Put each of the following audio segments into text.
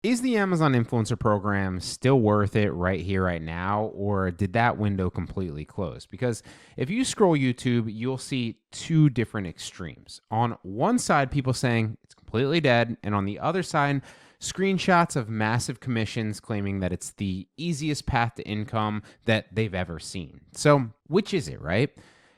Is the Amazon influencer program still worth it right here, right now, or did that window completely close? Because if you scroll YouTube, you'll see two different extremes. On one side, people saying it's completely dead, and on the other side, screenshots of massive commissions claiming that it's the easiest path to income that they've ever seen. So, which is it, right?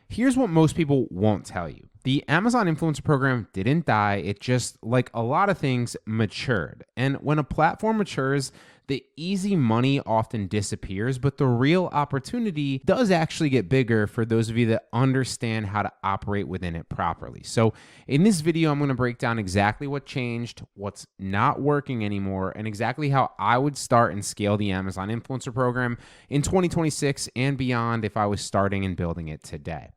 Here's what most people won't tell you. The Amazon influencer program didn't die. It just, like a lot of things, matured. And when a platform matures, the easy money often disappears, but the real opportunity does actually get bigger for those of you that understand how to operate within it properly. So in this video, I'm going to break down exactly what changed, what's not working anymore, and exactly how I would start and scale the Amazon influencer program in 2026 and beyond if I was starting and building it today.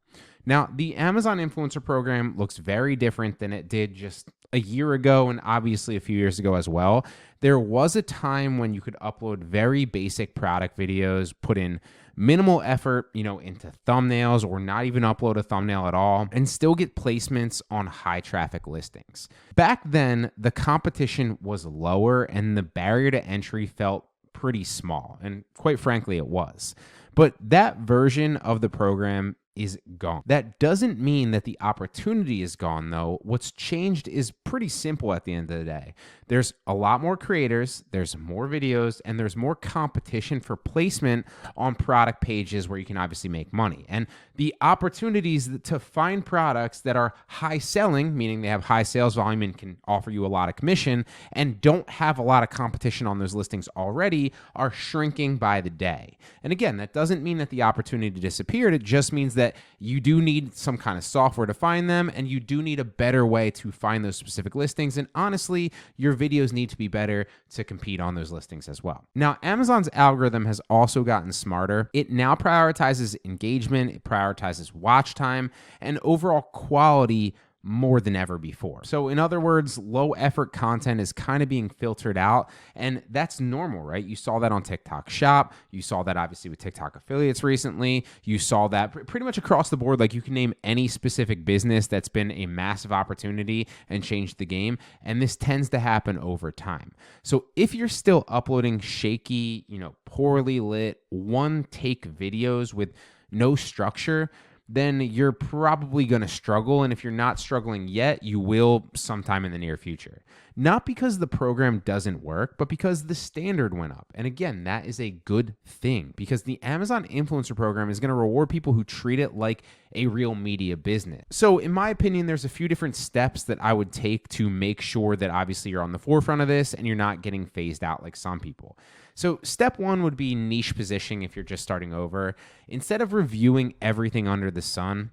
Now, the Amazon influencer program looks very different than it did just a year ago and obviously a few years ago as well. There was a time when you could upload very basic product videos, put in minimal effort, into thumbnails or not even upload a thumbnail at all and still get placements on high traffic listings. Back then, the competition was lower and the barrier to entry felt pretty small. And quite frankly, it was. But that version of the program is gone. That doesn't mean that the opportunity is gone, though. What's changed is pretty simple at the end of the day. There's a lot more creators, there's more videos, and there's more competition for placement on product pages where you can obviously make money. And the opportunities to find products that are high selling, meaning they have high sales volume and can offer you a lot of commission, and don't have a lot of competition on those listings already, are shrinking by the day. And again, that doesn't mean that the opportunity disappeared. It just means that you do need some kind of software to find them, and you do need a better way to find those specific listings. And honestly, your videos need to be better to compete on those listings as well. Now, Amazon's algorithm has also gotten smarter. It now prioritizes engagement, it prioritizes watch time, and overall quality more than ever before. So in other words, low effort content is kind of being filtered out, and that's normal, right? You saw that on TikTok Shop. You saw that obviously with TikTok affiliates recently. You saw that pretty much across the board. Like, you can name any specific business that's been a massive opportunity and changed the game, and this tends to happen over time. So if you're still uploading shaky, poorly lit, one take videos with no structure, then you're probably going to struggle. And if you're not struggling yet, you will sometime in the near future. Not because the program doesn't work, but because the standard went up. And again, that is a good thing because the Amazon influencer program is going to reward people who treat it like a real media business. So in my opinion, there's a few different steps that I would take to make sure that obviously you're on the forefront of this and you're not getting phased out like some people. So step one would be niche positioning if you're just starting over. Instead of reviewing everything under the sun,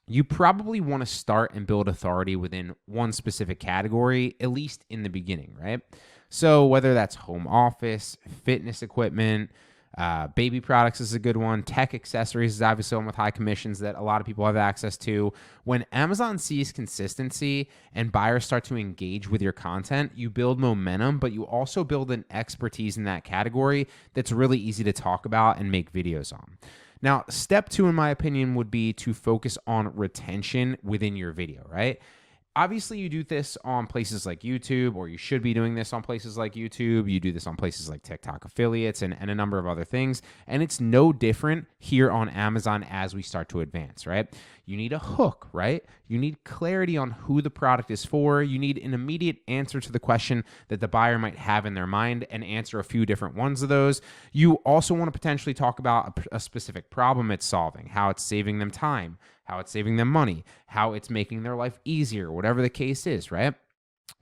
you probably want to start and build authority within one specific category, at least in the beginning, right? So whether that's home office, fitness equipment, baby products is a good one. Tech accessories is obviously one with high commissions that a lot of people have access to. When Amazon sees consistency and buyers start to engage with your content, you build momentum, but you also build an expertise in that category that's really easy to talk about and make videos on. Now, step two, in my opinion, would be to focus on retention within your video, right? Obviously, you do this on places like YouTube, or you should be doing this on places like YouTube. You do this on places like TikTok affiliates and a number of other things. And it's no different here on Amazon as we start to advance, right? You need a hook, right? You need clarity on who the product is for. You need an immediate answer to the question that the buyer might have in their mind and answer a few different ones of those. You also want to potentially talk about a specific problem it's solving, how it's saving them time, how it's saving them money, how it's making their life easier, whatever the case is, right?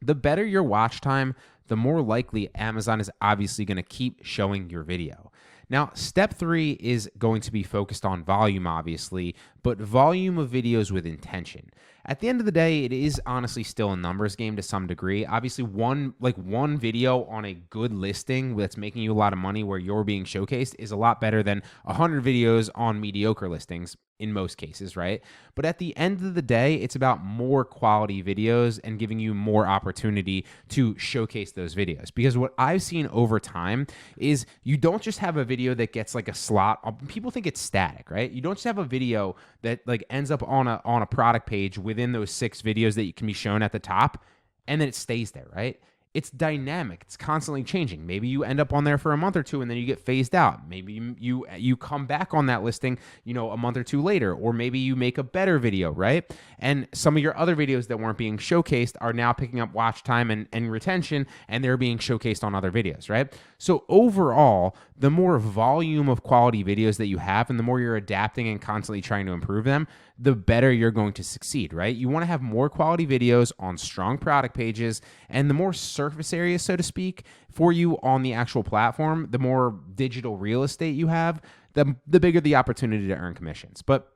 The better your watch time, the more likely Amazon is obviously going to keep showing your video. Now, step three is going to be focused on volume, obviously, but volume of videos with intention. At the end of the day, it is honestly still a numbers game to some degree. Obviously, one video on a good listing that's making you a lot of money where you're being showcased is a lot better than 100 videos on mediocre listings in most cases, right? But at the end of the day, it's about more quality videos and giving you more opportunity to showcase those videos. Because what I've seen over time is you don't just have a video that gets like a slot. People think it's static, right? You don't just have a video that like ends up on a product page within those 6 videos that you can be shown at the top, and then it stays there, right? it's dynamic. It's constantly changing. Maybe you end up on there for a month or two and then you get phased out. Maybe you come back on that listing, a month or two later, or maybe you make a better video, right? And some of your other videos that weren't being showcased are now picking up watch time and retention, and they're being showcased on other videos, right? So overall, the more volume of quality videos that you have and the more you're adapting and constantly trying to improve them, the better you're going to succeed, right? You want to have more quality videos on strong product pages, and the more surface area, so to speak, for you on the actual platform, the more digital real estate you have, the bigger the opportunity to earn commissions. But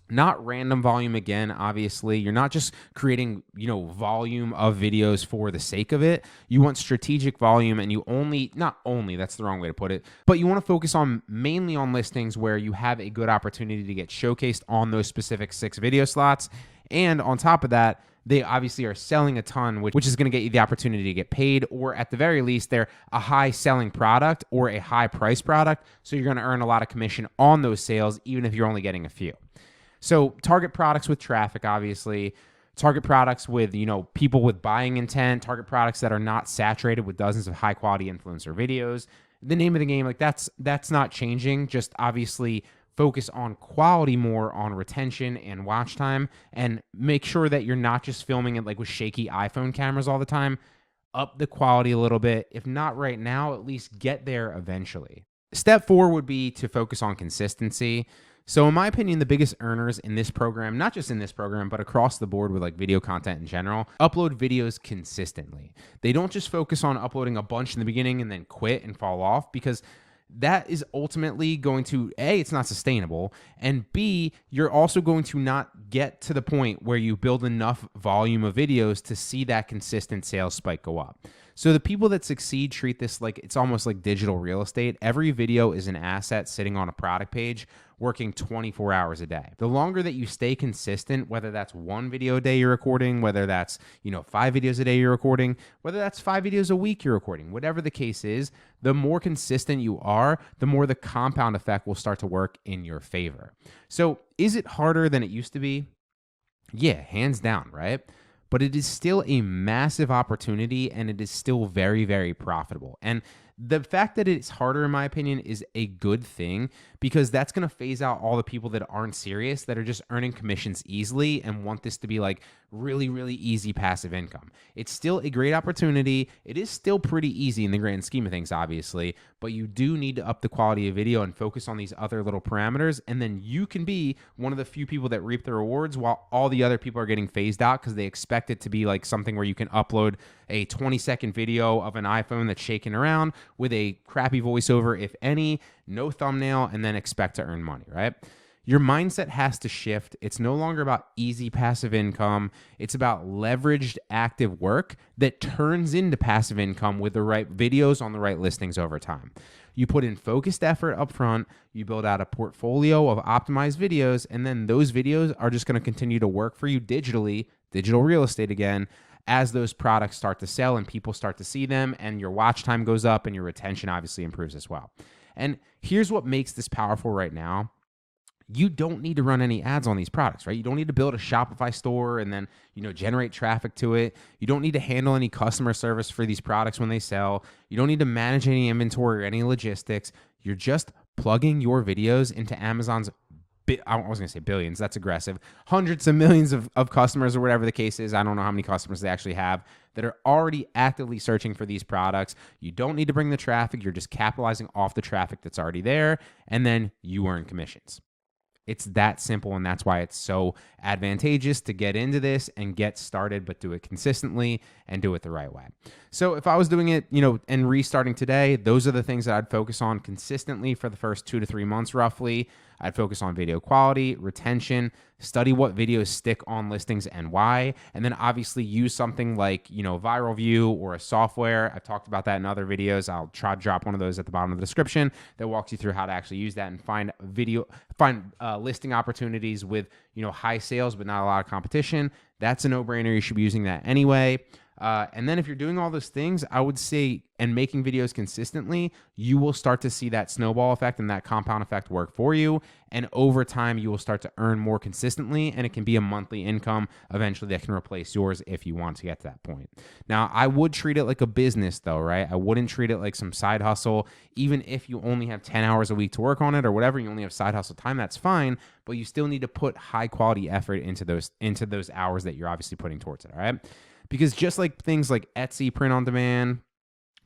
not random volume again, obviously. You're not just creating, volume of videos for the sake of it. You want strategic volume, and not only, that's the wrong way to put it, but you want to focus on mainly on listings where you have a good opportunity to get showcased on those specific 6 video slots. And on top of that, they obviously are selling a ton, which is going to get you the opportunity to get paid, or at the very least, they're a high selling product or a high price product. So you're going to earn a lot of commission on those sales, even if you're only getting a few. So target products with traffic, obviously. Target products with, people with buying intent. Target products that are not saturated with dozens of high-quality influencer videos. The name of the game, that's not changing. Just obviously focus on quality more, on retention and watch time, and make sure that you're not just filming it like with shaky iPhone cameras all the time. Up the quality a little bit. If not right now, at least get there eventually. Step 4 would be to focus on consistency. So in my opinion, the biggest earners in this program, not just in this program, but across the board with like video content in general, upload videos consistently. They don't just focus on uploading a bunch in the beginning and then quit and fall off, because that is ultimately going to, A, it's not sustainable, and B, you're also going to not get to the point where you build enough volume of videos to see that consistent sales spike go up. So the people that succeed treat this like it's almost like digital real estate. Every video is an asset sitting on a product page, working 24 hours a day. The longer that you stay consistent, whether that's 1 video a day you're recording, whether that's, 5 videos a day you're recording, whether that's 5 videos a week you're recording, whatever the case is, the more consistent you are, the more the compound effect will start to work in your favor. So is it harder than it used to be? Yeah, hands down, right? But it is still a massive opportunity, and it is still very, very profitable. And the fact that it's harder, in my opinion, is a good thing, because that's going to phase out all the people that aren't serious, that are just earning commissions easily and want this to be like really, really easy passive income. It's still a great opportunity. It is still pretty easy in the grand scheme of things, obviously, but you do need to up the quality of video and focus on these other little parameters. And then you can be one of the few people that reap the rewards, while all the other people are getting phased out because they expect it to be like something where you can upload a 20-second video of an iPhone that's shaking around with a crappy voiceover, if any, no thumbnail, and then expect to earn money, right? Your mindset has to shift. It's no longer about easy passive income. It's about leveraged active work that turns into passive income with the right videos on the right listings over time. You put in focused effort up front, you build out a portfolio of optimized videos, and then those videos are just going to continue to work for you digitally, digital real estate again, as those products start to sell and people start to see them, and your watch time goes up and your retention obviously improves as well. And here's what makes this powerful right now. You don't need to run any ads on these products, right? You don't need to build a Shopify store and then, generate traffic to it. You don't need to handle any customer service for these products when they sell. You don't need to manage any inventory or any logistics. You're just plugging your videos into Amazon's, I was going to say billions, that's aggressive, hundreds of millions of customers, or whatever the case is. I don't know how many customers they actually have that are already actively searching for these products. You don't need to bring the traffic. You're just capitalizing off the traffic that's already there, and then you earn commissions. It's that simple, and that's why it's so advantageous to get into this and get started, but do it consistently and do it the right way. So if I was doing it, and restarting today, those are the things that I'd focus on consistently for the first 2 to 3 months roughly. I'd focus on video quality, retention, study what videos stick on listings and why, and then obviously use something like, Viral View or a software. I've talked about that in other videos. I'll try to drop one of those at the bottom of the description that walks you through how to actually use that and find listing opportunities with, high sales but not a lot of competition. That's a no-brainer. You should be using that anyway. And then if you're doing all those things, I would say, and making videos consistently, you will start to see that snowball effect and that compound effect work for you. And over time, you will start to earn more consistently, and it can be a monthly income eventually that can replace yours if you want to get to that point. Now, I would treat it like a business though, right? I wouldn't treat it like some side hustle. Even if you only have 10 hours a week to work on it or whatever, you only have side hustle time, that's fine. But you still need to put high quality effort into those hours that you're obviously putting towards it, all right? Because just like things like Etsy print on demand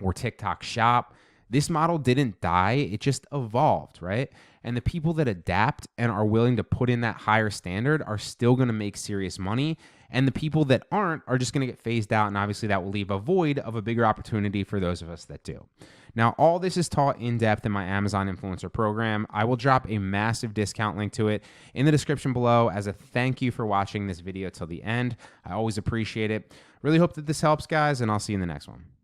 or TikTok shop, this model didn't die, it just evolved, right? And the people that adapt and are willing to put in that higher standard are still going to make serious money. And the people that aren't are just going to get phased out. And obviously that will leave a void of a bigger opportunity for those of us that do. Now, all this is taught in depth in my Amazon Influencer program. I will drop a massive discount link to it in the description below as a thank you for watching this video till the end. I always appreciate it. Really hope that this helps, guys, and I'll see you in the next one.